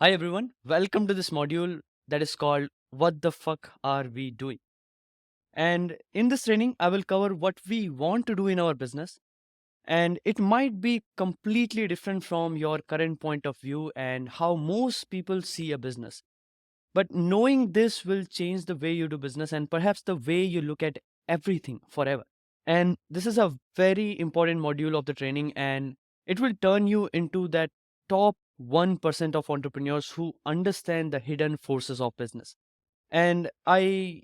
Hi everyone, welcome to this module that is called What the Fuck Are We Doing? And in this training, I will cover what we want to do in our business. And it might be completely different from your current point of view and how most people see a business. But knowing this will change the way you do business and perhaps the way you look at everything forever. And this is a very important module of the training, and it will turn you into that top 1% of entrepreneurs who understand the hidden forces of business. And I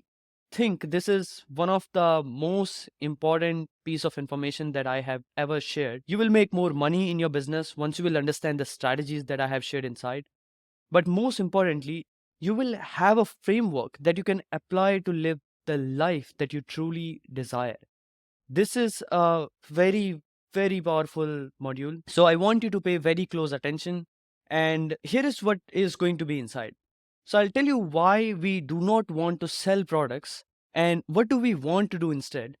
think this is one of the most important piece of information that I have ever shared. You will make more money in your business once you will understand the strategies that I have shared inside. But most importantly, you will have a framework that you can apply to live the life that you truly desire. This is a very, very powerful module. So I want you to pay very close attention. And here is what is going to be inside. So I'll tell you why we do not want to sell products and what do we want to do instead.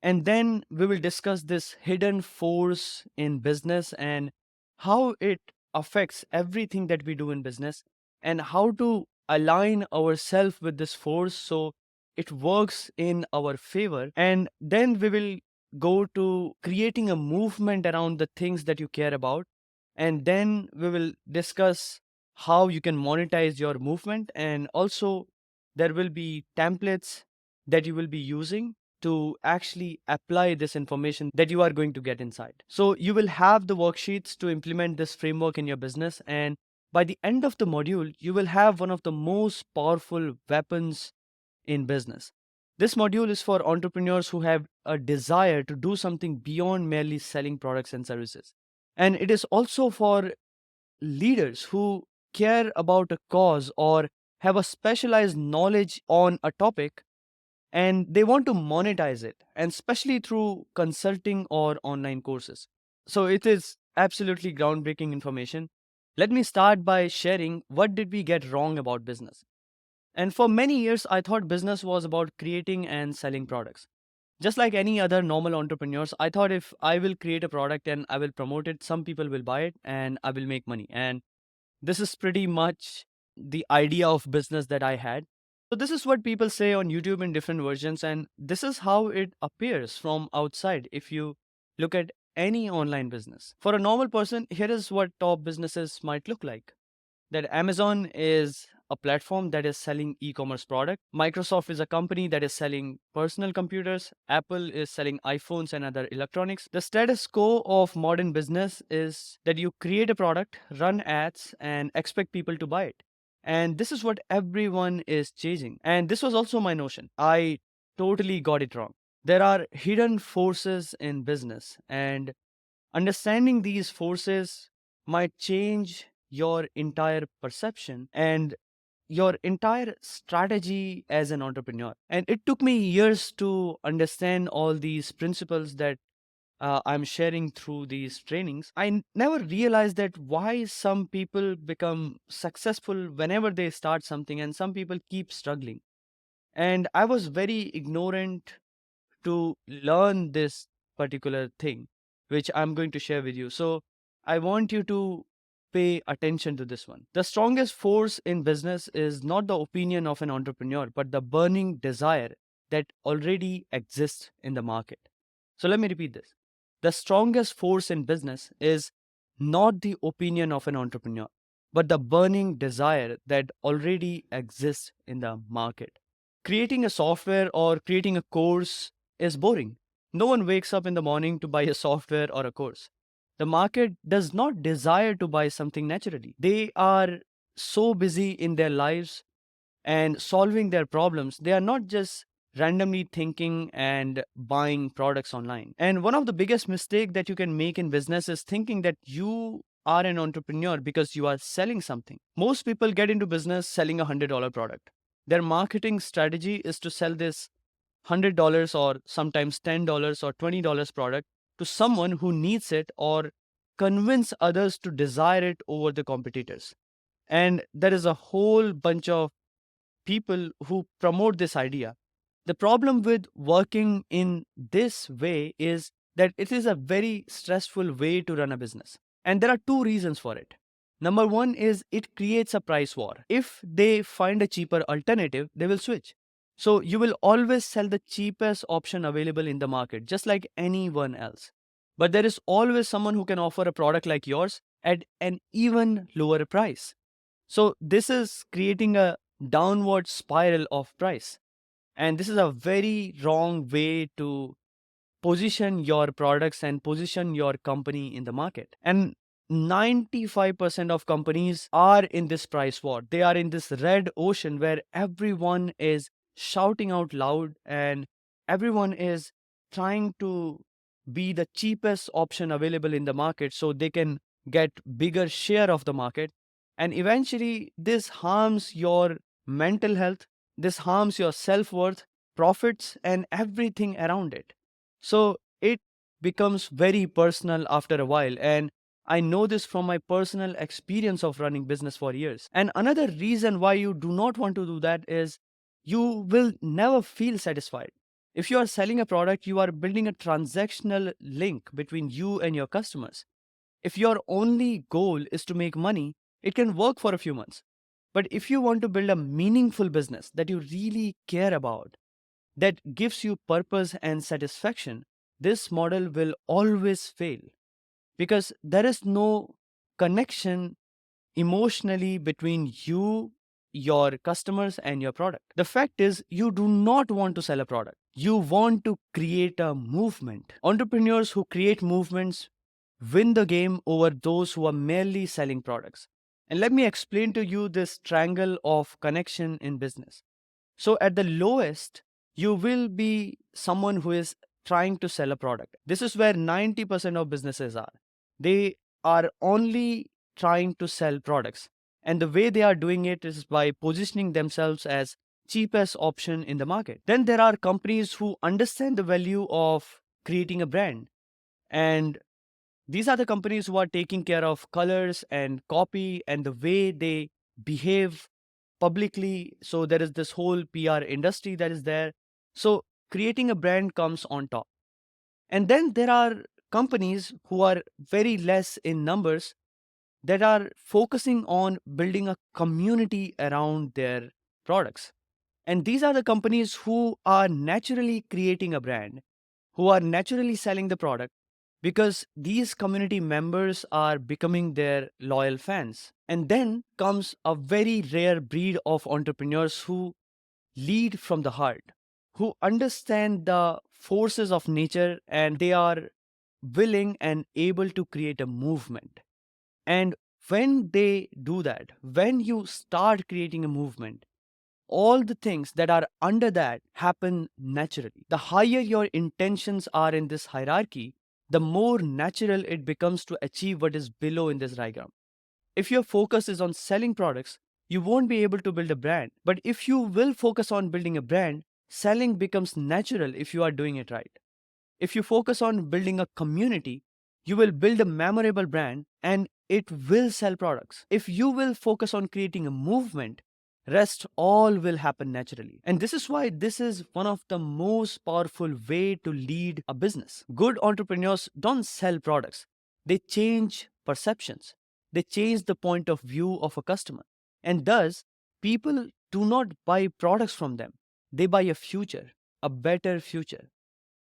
And then we will discuss this hidden force in business and how it affects everything that we do in business and how to align ourselves with this force so it works in our favor. And then we will go to creating a movement around the things that you care about. And then we will discuss how you can monetize your movement. And also, there will be templates that you will be using to actually apply this information that you are going to get inside. So you will have the worksheets to implement this framework in your business. And by the end of the module, you will have one of the most powerful weapons in business. This module is for entrepreneurs who have a desire to do something beyond merely selling products and services. And it is also for leaders who care about a cause or have a specialized knowledge on a topic and they want to monetize it, and especially through consulting or online courses. So it is absolutely groundbreaking information. Let me start by sharing what did we get wrong about business. And for many years I thought business was about creating and selling products. Just like any other normal entrepreneurs, I thought if I will create a product and I will promote it, some people will buy it and I will make money. And this is pretty much the idea of business that I had. So this is what people say on YouTube in different versions, and this is how it appears from outside if you look at any online business. For a normal person, here is what top businesses might look like. That Amazon is a platform that is selling e-commerce product. Microsoft is a company that is selling personal computers. Apple is selling iPhones and other electronics. The status quo of modern business is that you create a product, run ads, and expect people to buy it. And this is what everyone is chasing. And this was also my notion. I totally got it wrong. There are hidden forces in business, and understanding these forces might change your entire perception and your entire strategy as an entrepreneur. And it took me years to understand all these principles that I'm sharing through these trainings. Never realized that why some people become successful whenever they start something and some people keep struggling. And I was very ignorant to learn this particular thing, which I'm going to share with you. So I want you to pay attention to this one. The strongest force in business is not the opinion of an entrepreneur, but the burning desire that already exists in the market. So let me repeat this. The strongest force in business is not the opinion of an entrepreneur, but the burning desire that already exists in the market. Creating a software or creating a course is boring. No one wakes up in the morning to buy a software or a course. The market does not desire to buy something naturally. They are so busy in their lives and solving their problems. They are not just randomly thinking and buying products online. And one of the biggest mistake that you can make in business is thinking that you are an entrepreneur because you are selling something. Most people get into business selling $100 product. Their marketing strategy is to sell this $100 or sometimes $10 or $20 product to someone who needs it or convince others to desire it over the competitors. And there is a whole bunch of people who promote this idea. The problem with working in this way is that it is a very stressful way to run a business. And there are two reasons for it. Number one is it creates a price war. If they find a cheaper alternative, they will switch. So you will always sell the cheapest option available in the market, just like anyone else. But there is always someone who can offer a product like yours at an even lower price. So this is creating a downward spiral of price. And this is a very wrong way to position your products and position your company in the market. And 95% of companies are in this price war. They are in this red ocean where everyone is shouting out loud and everyone is trying to be the cheapest option available in the market so they can get bigger share of the market. And eventually this harms your mental health, this harms your self-worth, profits and everything around it. So it becomes very personal after a while. And I know this from my personal experience of running business for years. And another reason why you do not want to do that is you will never feel satisfied. If you are selling a product, you are building a transactional link between you and your customers. If your only goal is to make money, it can work for a few months. But if you want to build a meaningful business that you really care about, that gives you purpose and satisfaction, this model will always fail because there is no connection emotionally between you, your customers, and your product. The fact is, you do not want to sell a product, you want to create a movement. Entrepreneurs who create movements win the game over those who are merely selling products. And let me explain to you this triangle of connection in business. So, at the lowest, you will be someone who is trying to sell a product. This is where 90% of businesses are. They are only trying to sell products. And the way they are doing it is by positioning themselves as cheapest option in the market. Then there are companies who understand the value of creating a brand. And these are the companies who are taking care of colors and copy and the way they behave publicly. So there is this whole PR industry that is there. So creating a brand comes on top. And then there are companies who are very less in numbers that are focusing on building a community around their products. And these are the companies who are naturally creating a brand, who are naturally selling the product because these community members are becoming their loyal fans. And then comes a very rare breed of entrepreneurs who lead from the heart, who understand the forces of nature and they are willing and able to create a movement. And when they do that, when you start creating a movement, all the things that are under that happen naturally. The higher your intentions are in this hierarchy, the more natural it becomes to achieve what is below in this diagram. If your focus is on selling products, you won't be able to build a brand. But if you will focus on building a brand, selling becomes natural if you are doing it right. If you focus on building a community, you will build a memorable brand and it will sell products. If you will focus on creating a movement, rest all will happen naturally. And this is why this is one of the most powerful way to lead a business. Good entrepreneurs don't sell products. They change perceptions. They change the point of view of a customer. And thus, people do not buy products from them. They buy a future, a better future,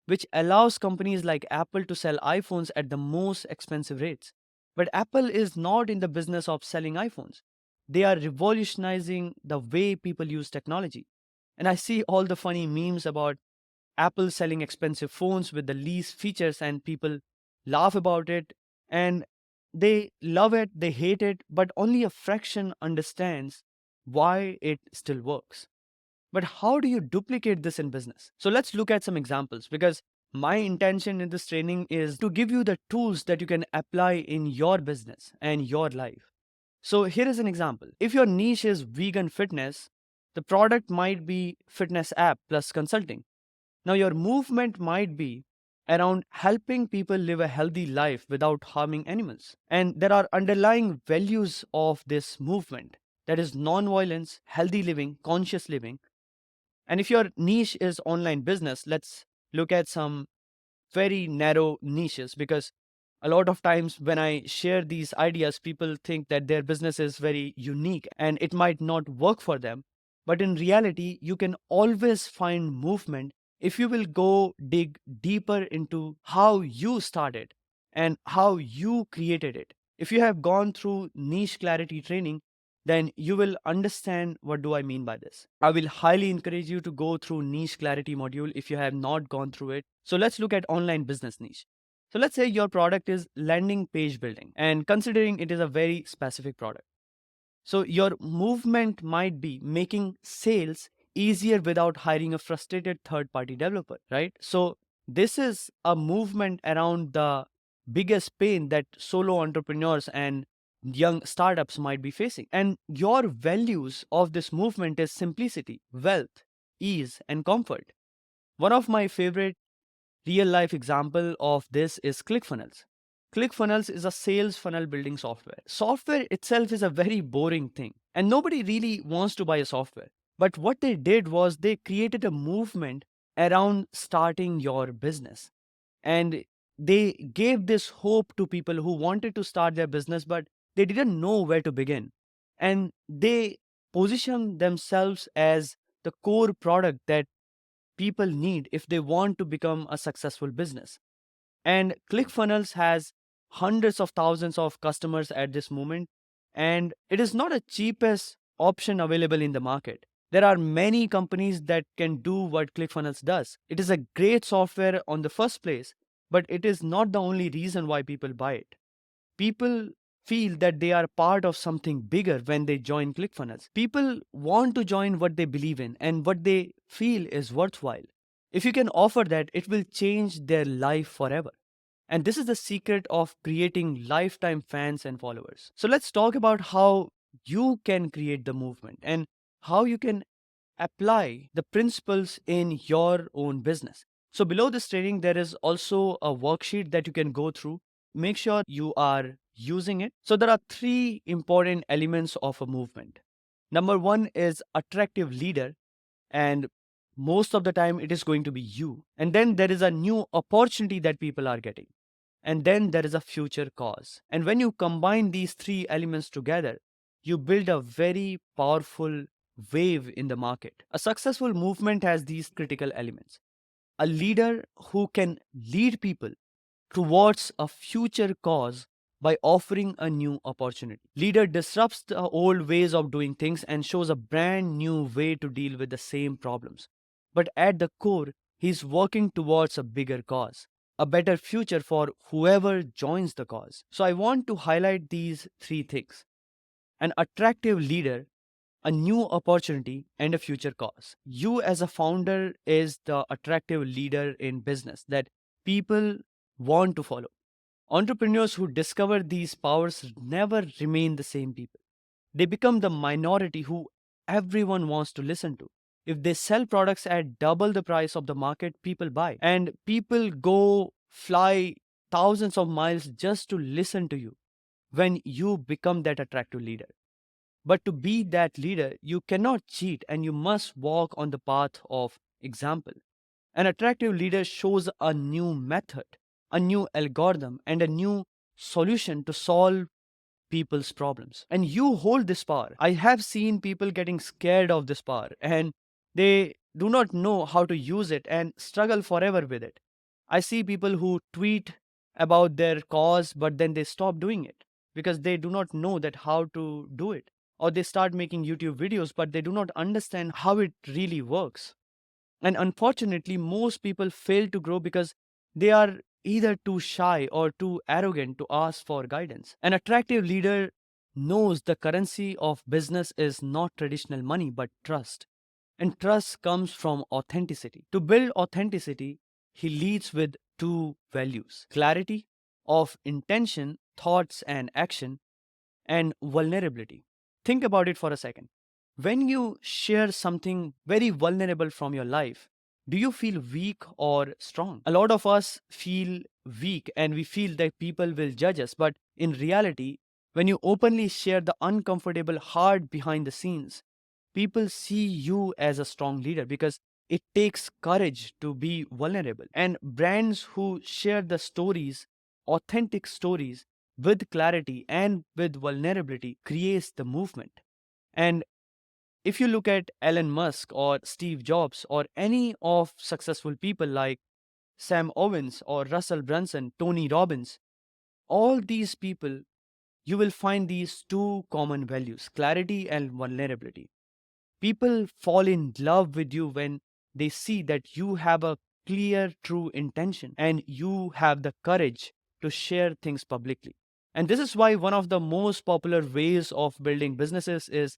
which allows companies like Apple to sell iPhones at the most expensive rates. But Apple is not in the business of selling iPhones. They are revolutionizing the way people use technology. And I see all the funny memes about Apple selling expensive phones with the least features, and people laugh about it. And they love it, they hate it, but only a fraction understands why it still works. But how do you duplicate this in business? So let's look at some examples because my intention in this training is to give you the tools that you can apply in your business and your life. So here is an example. If your niche is vegan fitness, the product might be fitness app plus consulting. Now your movement might be around helping people live a healthy life without harming animals. And there are underlying values of this movement, that is non-violence, healthy living, conscious living. And if your niche is online business, let's look at some very narrow niches because A lot of times when I share these ideas, people think that their business is very unique and it might not work for them. But in reality, you can always find movement if you will go dig deeper into how you started and how you created it. If you have gone through niche clarity training, then you will understand what do I mean by this. I will highly encourage you to go through niche clarity module if you have not gone through it. So let's look at online business niche. So let's say your product is landing page building, and considering it is a very specific product. So your movement might be making sales easier without hiring a frustrated third party developer, right? So this is a movement around the biggest pain that solo entrepreneurs and young startups might be facing. And your values of this movement is simplicity, wealth, ease, and comfort. One of my favorite real life example of this is ClickFunnels. ClickFunnels is a sales funnel building software. Software itself is a very boring thing, and nobody really wants to buy a software. But what they did was they created a movement around starting your business. And they gave this hope to people who wanted to start their business, but they didn't know where to begin. And they positioned themselves as the core product that people need if they want to become a successful business. And ClickFunnels has hundreds of thousands of customers at this moment, and it is not a cheapest option available in the market. There are many companies that can do what ClickFunnels does. It is a great software on the first place, but it is not the only reason why people buy it. People feel that they are part of something bigger when they join ClickFunnels. People want to join what they believe in and what they feel is worthwhile. If you can offer that, it will change their life forever. And this is the secret of creating lifetime fans and followers. So let's talk about how you can create the movement and how you can apply the principles in your own business. So below this training, there is also a worksheet that you can go through. Make sure you are using it. So there are three important elements of a movement. Number one is attractive leader, and most of the time it is going to be you. And then there is a new opportunity that people are getting. And then there is a future cause. And when you combine these three elements together, you build a very powerful wave in the market. A successful movement has these critical elements. A leader who can lead people towards a future cause by offering a new opportunity. Leader disrupts the old ways of doing things and shows a brand new way to deal with the same problems. But at the core, he's working towards a bigger cause, a better future for whoever joins the cause. So I want to highlight these three things: an attractive leader, a new opportunity, and a future cause. You, as a founder, is the attractive leader in business that people want to follow. Entrepreneurs who discover these powers never remain the same people. They become the minority who everyone wants to listen to. If they sell products at double the price of the market, people buy. And people go fly thousands of miles just to listen to you when you become that attractive leader. But to be that leader, you cannot cheat and you must walk on the path of example. An attractive leader shows a new method, a new algorithm, and a new solution to solve people's problems. And you hold this power. I have seen people getting scared of this power and they do not know how to use it and struggle forever with it. I see people who tweet about their cause, but then they stop doing it because they do not know that how to do it. Or they start making YouTube videos, but they do not understand how it really works. And unfortunately, most people fail to grow because they are either too shy or too arrogant to ask for guidance. An attractive leader knows the currency of business is not traditional money but trust. And trust comes from authenticity. To build authenticity, he leads with two values: clarity of intention, thoughts, and action, and vulnerability. Think about it for a second. When you share something very vulnerable from your life, do you feel weak or strong? A lot of us feel weak and we feel that people will judge us. But in reality, when you openly share the uncomfortable hard behind the scenes, people see you as a strong leader because it takes courage to be vulnerable. And brands who share the stories authentic stories with clarity and with vulnerability creates the movement. And if you look at Elon Musk or Steve Jobs or any of successful people like Sam Owens or Russell Brunson, Tony Robbins, all these people, you will find these two common values, clarity and vulnerability. People fall in love with you when they see that you have a clear, true intention and you have the courage to share things publicly. And this is why one of the most popular ways of building businesses is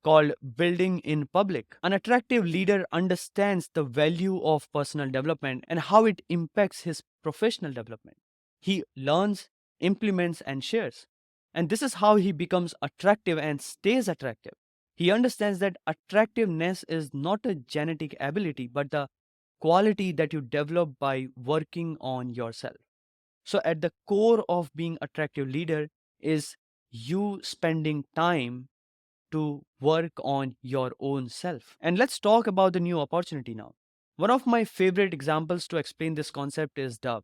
called building in public. An attractive leader understands the value of personal development and how it impacts his professional development. He learns, implements, and shares. And this is how he becomes attractive and stays attractive. He understands that attractiveness is not a genetic ability, but the quality that you develop by working on yourself. So, at the core of being attractive leader is you spending time to work on your own self. And let's talk about the new opportunity now. One of my favorite examples to explain this concept is Dove.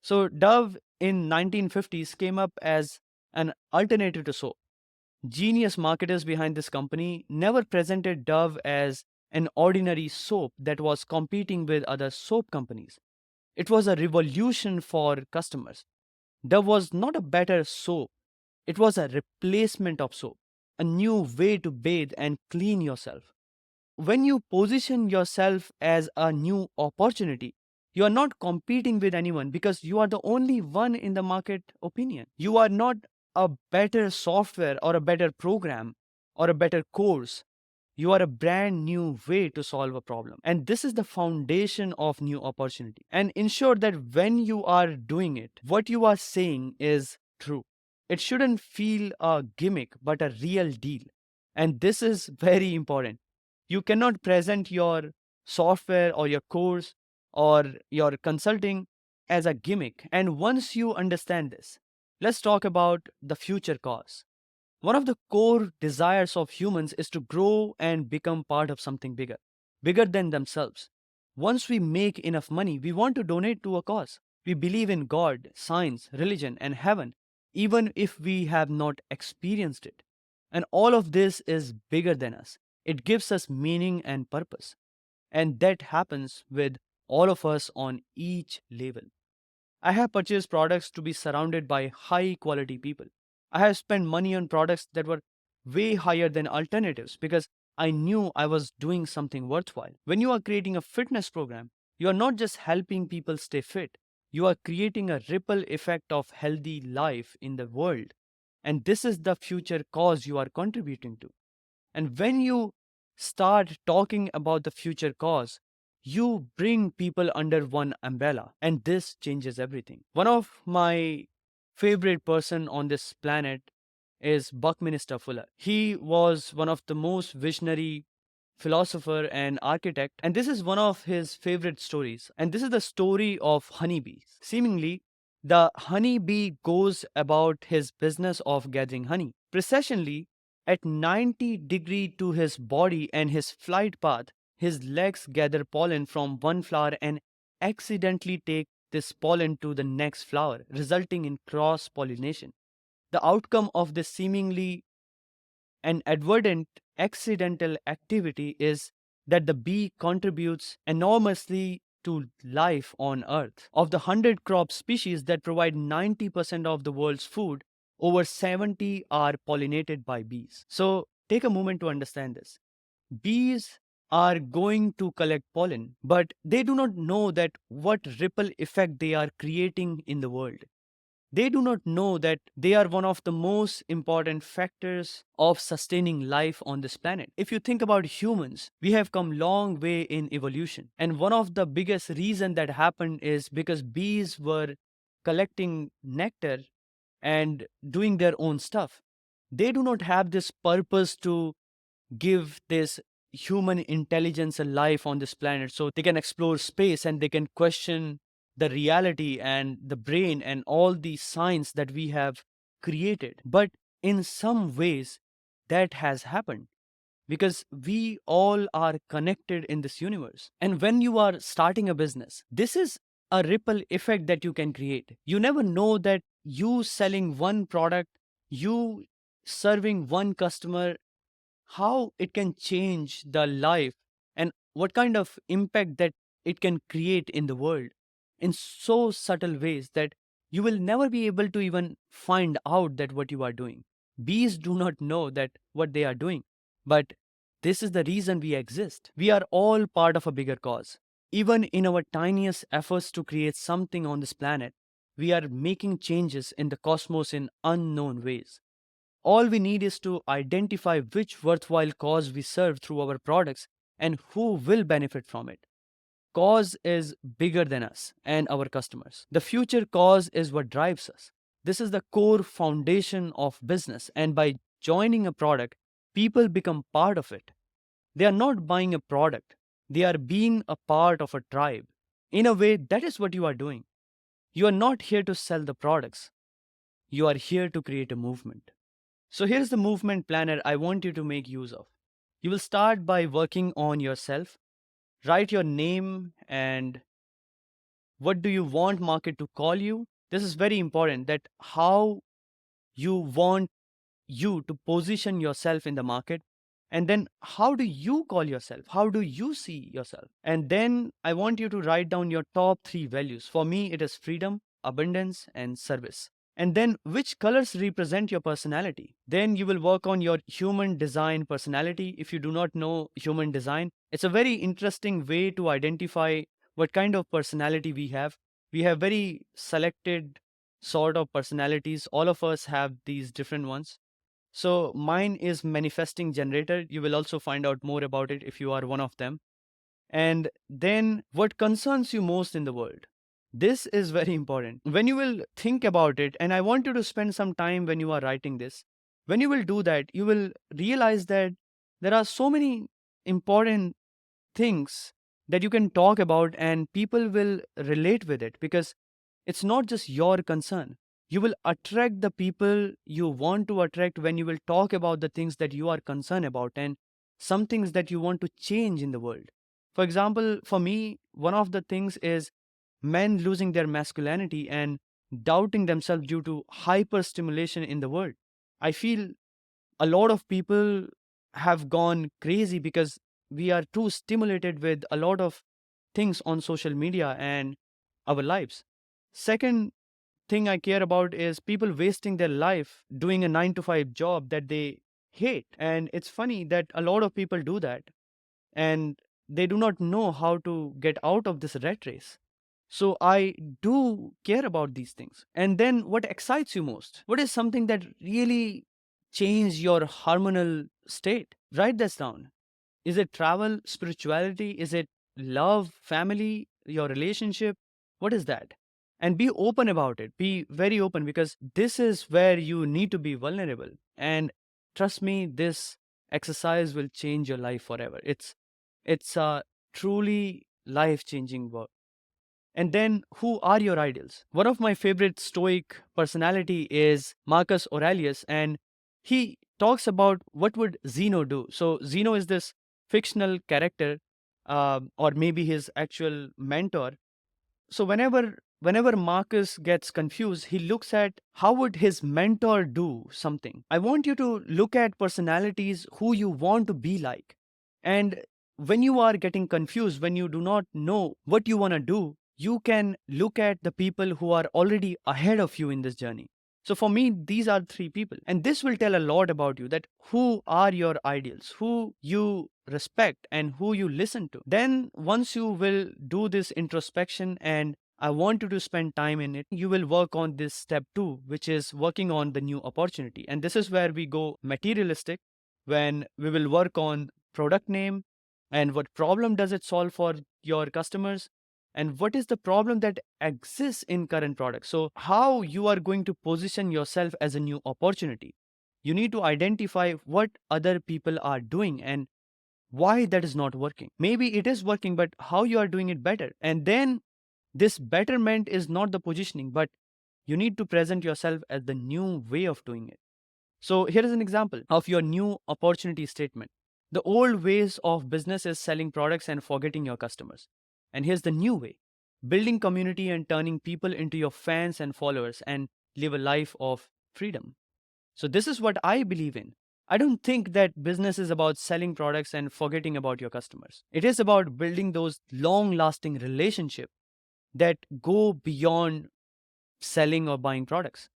So Dove in 1950s came up as an alternative to soap. Genius marketers behind this company never presented Dove as an ordinary soap that was competing with other soap companies. It was a revolution for customers. Dove was not a better soap, it was a replacement of soap, a new way to bathe and clean yourself. When you position yourself as a new opportunity, you are not competing with anyone because you are the only one in the market opinion. You are not a better software or a better program or a better course. You are a brand new way to solve a problem. And this is the foundation of new opportunity. And ensure that when you are doing it, what you are saying is true. It shouldn't feel a gimmick, but a real deal. And this is very important. You cannot present your software or your course or your consulting as a gimmick. And once you understand this, let's talk about the future cause. One of the core desires of humans is to grow and become part of something bigger, bigger than themselves. Once we make enough money, we want to donate to a cause. We believe in God, science, religion, and heaven, even if we have not experienced it. And all of this is bigger than us. It gives us meaning and purpose. And that happens with all of us on each level. I have purchased products to be surrounded by high quality people. I have spent money on products that were way higher than alternatives because I knew I was doing something worthwhile. When you are creating a fitness program, you are not just helping people stay fit, you are creating a ripple effect of healthy life in the world. And this is the future cause you are contributing to. And when you start talking about the future cause, you bring people under one umbrella, and this changes everything. One of my favorite person on this planet is Buckminster Fuller. He was one of the most visionary philosopher and architect, and this is one of his favorite stories. And this is the story of honeybees. Seemingly, the honeybee goes about his business of gathering honey. Precessionally, at 90 degree to his body and his flight path, his legs gather pollen from one flower and accidentally take this pollen to the next flower, resulting in cross pollination. The outcome of this seemingly an advertent accidental activity is that the bee contributes enormously to life on Earth. Of the 100 crop species that provide 90% of the world's food, over 70 are pollinated by bees. So take a moment to understand this. Bees are going to collect pollen, but they do not know that what ripple effect they are creating in the world. They do not know that they are one of the most important factors of sustaining life on this planet. If you think about humans, we have come long way in evolution. And one of the biggest reason that happened is because bees were collecting nectar and doing their own stuff. They do not have this purpose to give this human intelligence a life on this planet so they can explore space and they can question the reality and the brain and all the science that we have created. But in some ways, that has happened because we all are connected in this universe. And when you are starting a business, this is a ripple effect that you can create. You never know that you selling one product, you serving one customer, how it can change the life and what kind of impact that it can create in the world in so subtle ways that you will never be able to even find out that what you are doing. Bees do not know that what they are doing, but this is the reason we exist. We are all part of a bigger cause. Even in our tiniest efforts to create something on this planet, we are making changes in the cosmos in unknown ways. All we need is to identify which worthwhile cause we serve through our products and who will benefit from it. Cause is bigger than us and our customers. The future cause is what drives us. This is the core foundation of business, and by joining a product, people become part of it. They are not buying a product, they are being a part of a tribe. In a way, that is what you are doing. You are not here to sell the products, you are here to create a movement. So here's the movement planner I want you to make use of. You will start by working on yourself. Write your name and what do you want market to call you. This is very important, that how you want you to position yourself in the market, and then how do you call yourself, how do you see yourself. And then I want you to write down your top 3 values. For me it is freedom, abundance and service. And then which colors represent your personality. Then you will work on your human design personality. If you do not know human design, it's a very interesting way to identify what kind of personality we have. We have very selected sort of personalities. All of us have these different ones. So mine is manifesting generator. You will also find out more about it if you are one of them. And then what concerns you most in the world? This is very important. When you will think about it, and I want you to spend some time when you are writing this, when you will do that, you will realize that there are so many important things that you can talk about and people will relate with it, because it's not just your concern. You will attract the people you want to attract when you will talk about the things that you are concerned about and some things that you want to change in the world. For example, for me, one of the things is men losing their masculinity and doubting themselves due to hyperstimulation in the world. I feel a lot of people have gone crazy because we are too stimulated with a lot of things on social media and our lives. Second thing I care about is people wasting their life doing a 9 to 5 job that they hate. And it's funny that a lot of people do that and they do not know how to get out of this rat race. So I do care about these things. And then what excites you most? What is something that really change your hormonal state? Write this down. Is it travel, spirituality? Is it love, family, your relationship? What is that? And be open about it. Be very open, because this is where you need to be vulnerable. And trust me, this exercise will change your life forever. It's a truly life-changing work. And then, who are your idols? One of my favorite Stoic personality is Marcus Aurelius, and he talks about what would Zeno do. So Zeno is this fictional character, or maybe his actual mentor. So whenever Marcus gets confused, he looks at how would his mentor do something. I want you to look at personalities who you want to be like. And when you are getting confused, when you do not know what you want to do, you can look at the people who are already ahead of you in this journey. So for me, these are 3 people. And this will tell a lot about you, that who are your ideals, who you respect and who you listen to. Then once you will do this introspection, and I want you to spend time in it, you will work on this step 2, which is working on the new opportunity. And this is where we go materialistic, when we will work on product name and what problem does it solve for your customers, and what is the problem that exists in current products. So how you are going to position yourself as a new opportunity. You need to identify what other people are doing and why that is not working. Maybe it is working, but how you are doing it better. And then this betterment is not the positioning, but you need to present yourself as the new way of doing it. So here is an example of your new opportunity statement. The old ways of business is selling products and forgetting your customers. And here's the new way. building community and turning people into your fans and followers and live a life of freedom. So this is what I believe in. I don't think that business is about selling products and forgetting about your customers. It is about building those long lasting relationships that go beyond selling or buying products.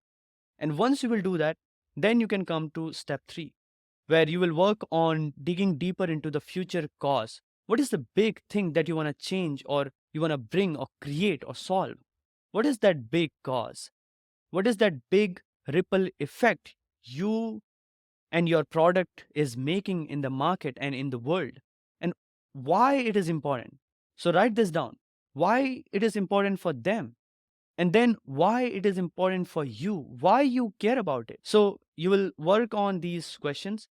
And once you will do that, then you can come to step 3, where you will work on digging deeper into the future cause. What is the big thing that you want to change or you want to bring or create or solve? What is that big cause? What is that big ripple effect you and your product is making in the market and in the world? And why it is important? So write this down. Why it is important for them, and then why it is important for you, why you care about it. So you will work on these questions,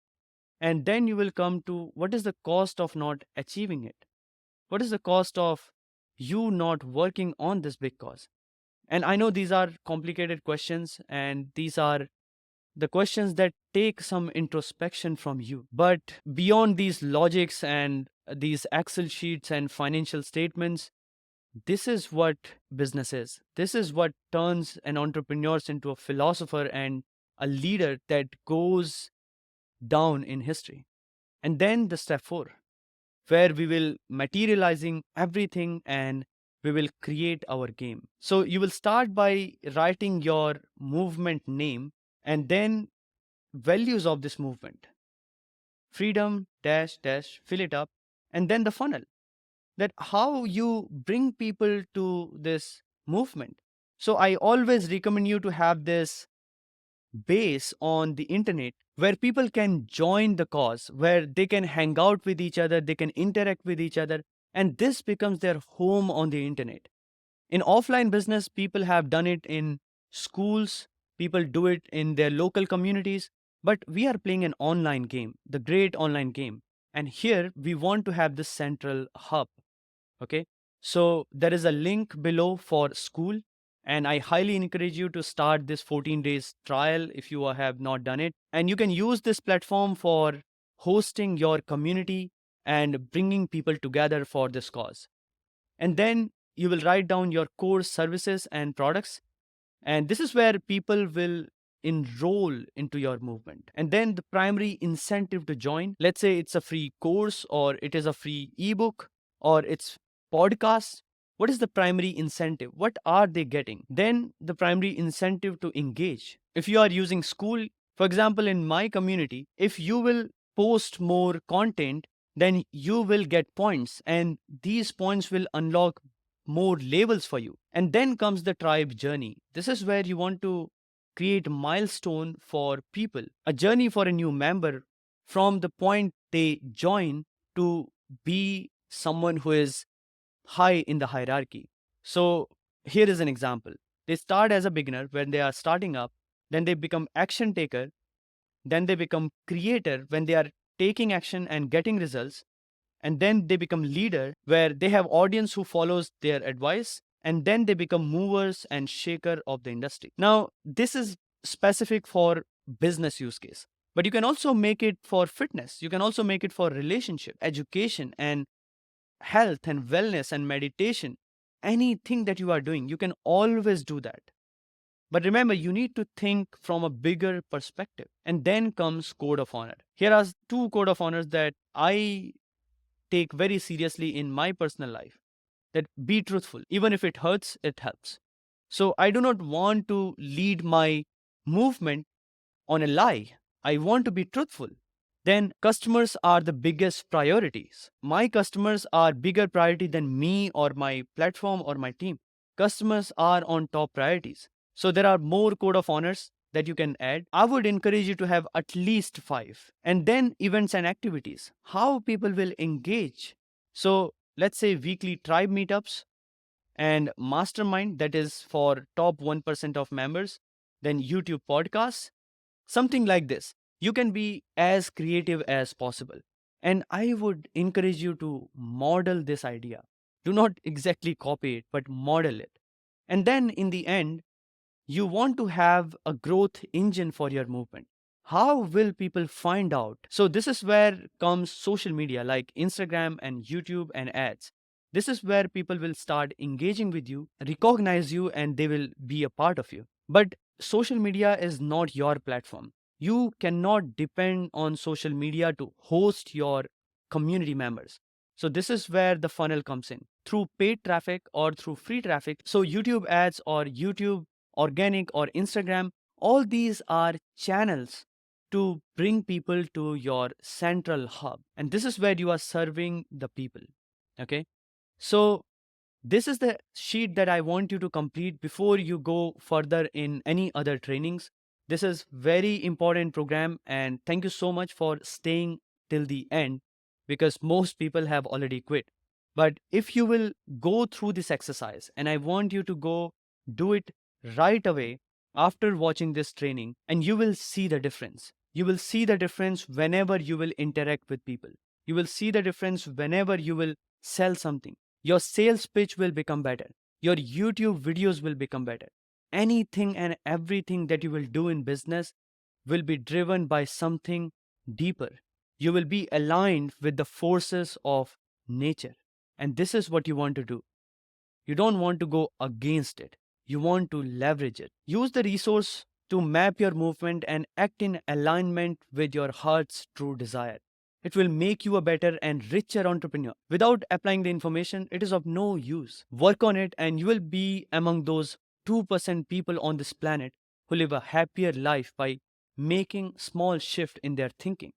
and then you will come to what is the cost of not achieving it, what is the cost of you not working on this big cause. And I know these are complicated questions, and these are the questions that take some introspection from you, but beyond these logics and these excel sheets and financial statements, this is what business is. This is what turns an entrepreneur into a philosopher and a leader that goes down in history. And then the step 4, where we will materializing everything and we will create our game. So you will start by writing your movement name and then values of this movement. Freedom dash dash, fill it up, and then the funnel, that how you bring people to this movement. So I always recommend you to have this base on the internet where people can join the cause, where they can hang out with each other, they can interact with each other, and this becomes their home on the internet. In offline business, people have done it in schools, people do it in their local communities, but we are playing an online game, the great online game. And here we want to have this central hub. Okay. So there is a link below for school. And I highly encourage you to start this 14 days trial if you have not done it. And you can use this platform for hosting your community and bringing people together for this cause. And then you will write down your core services and products. And this is where people will enroll into your movement. And then the primary incentive to join, let's say it's a free course or it is a free ebook or it's podcast. What is the primary incentive? What are they getting? Then the primary incentive to engage. If you are using school, for example, in my community, if you will post more content, then you will get points, and these points will unlock more labels for you. And then comes the tribe journey. This is where you want to create a milestone for people, a journey for a new member from the point they join to be someone who is high in the hierarchy. So here is an example. They start as a beginner when they are starting up, then they become action taker, then they become creator when they are taking action and getting results, and then they become leader where they have audience who follows their advice, and then they become movers and shaker of the industry. Now this is specific for business use case, but you can also make it for fitness, you can also make it for relationship, education, and health and wellness and meditation. Anything that you are doing, you can always do that. But remember, you need to think from a bigger perspective. And then comes code of honor. Here are 2 code of honors that I take very seriously in my personal life. That be truthful, even if it hurts, it helps. So I do not want to lead my movement on a lie. I want to be truthful. Then customers are the biggest priorities. My customers are bigger priority than me or my platform or my team. Customers are on top priorities. So there are more code of honors that you can add. I would encourage you to have at least 5. And then events and activities. How people will engage. So let's say weekly tribe meetups and mastermind, that is for top 1% of members. Then YouTube podcasts, something like this. You can be as creative as possible. And I would encourage you to model this idea. Do not exactly copy it, but model it. And then in the end, you want to have a growth engine for your movement. How will people find out? So this is where comes social media like Instagram and YouTube and ads. This is where people will start engaging with you, recognize you, and they will be a part of you. But social media is not your platform. You cannot depend on social media to host your community members. So, this is where the funnel comes in through paid traffic or through free traffic. So, YouTube ads or YouTube organic or Instagram, all these are channels to bring people to your central hub. And this is where you are serving the people. Okay. So, this is the sheet that I want you to complete before you go further in any other trainings. This is very important program, and thank you so much for staying till the end, because most people have already quit. But if you will go through this exercise, and I want you to go do it right away after watching this training, and you will see the difference. You will see the difference whenever you will interact with people. You will see the difference whenever you will sell something. Your sales pitch will become better. Your YouTube videos will become better. Anything and everything that you will do in business will be driven by something deeper. You will be aligned with the forces of nature. And this is what you want to do. You don't want to go against it. You want to leverage it. Use the resource to map your movement and act in alignment with your heart's true desire. It will make you a better and richer entrepreneur. Without applying the information, it is of no use. Work on it, and you will be among those 2% people on this planet who live a happier life by making small shift in their thinking.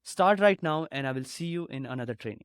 Start right now, and I will see you in another training.